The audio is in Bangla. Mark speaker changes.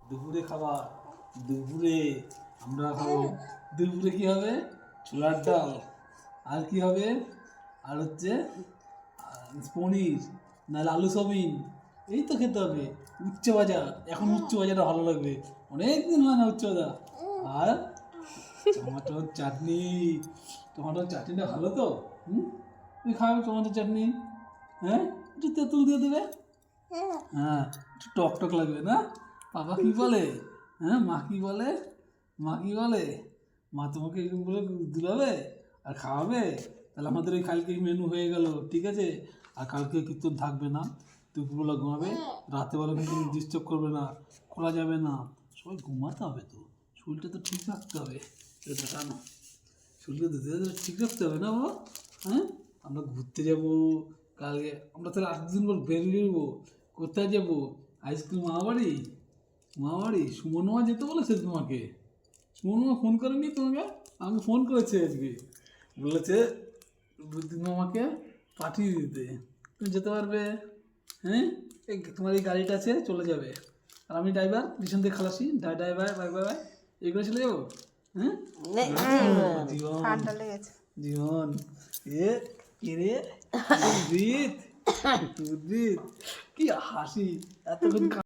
Speaker 1: দুপুরে খাবার, দুপুরে আমরা খাবো। দুপুরে কি হবে? ছোলার ডাল। আর কি হবে? আর হচ্ছে পনির, নাহলে আলু সয়াবিন। এই তো খেতে হবে। উচ্চ ভাজা, এখন উচ্চ ভাজাটা ভালো লাগবে, অনেক দিন হয় না উচ্চ ভাজা। আর টমেটোর চাটনি। টমেটোর চাটনিটা ভালো তো? তুমি খাবে টমেটোর চাটনি? হ্যাঁ, একটু তেঁতুল দিয়ে দেবে। হ্যাঁ, একটু টক টক লাগবে না? বাবা কি বলে? হ্যাঁ, মা কি বলে? মা কি বলে? মা তোমাকে এরকম বলে দিলাবে আর খাওয়াবে। তাহলে আমাদের ওই কালকে মেনু হয়ে গেল, ঠিক আছে? আর কালকে কীর্তন থাকবে না, দুপুরবেলা ঘুমাবে, রাতেবেলা কিন্তু ডিস্টার্ব করবে না, খোলা যাবে না, সবাই ঘুমাতে হবে তো, শরীরটা তো ঠিক রাখতে হবে। এটা টানো, শরীরটা তো ঠিক রাখতে হবে না বাবা? হ্যাঁ, আমরা ঘুরতে যাবো কালকে, আমরা তাহলে 8 দিন পর বেরিয়ে যাবো। কোথায় যাবো? আইসক্রিম মামাবাড়ি? মামাবাড়ি? সুমন মামা যেতে বলেছে তোমাকে? সুমন মামা ফোন করেনি তোমাকে? আমাকে ফোন করেছে আজকে, বলেছে বুদ্ধি মামাকে পাঠিয়ে দিতে। তুমি যেতে পারবে? হ্যাঁ, এই তোমার এই গাড়িটা আছে, চলে যাবে, আর আমি ড্রাইভার, পিছন থেকে খালাসি, ড্রাইভার বাই বাই বাই, এইগুলো চলে যাবো। হ্যাঁ, জীবন,
Speaker 2: ঠান্ডা লেগেছে।
Speaker 1: জীবন, এ কে রে? উদ্ভিদ, উদ্ভিদ, কি হাসি এতক্ষণ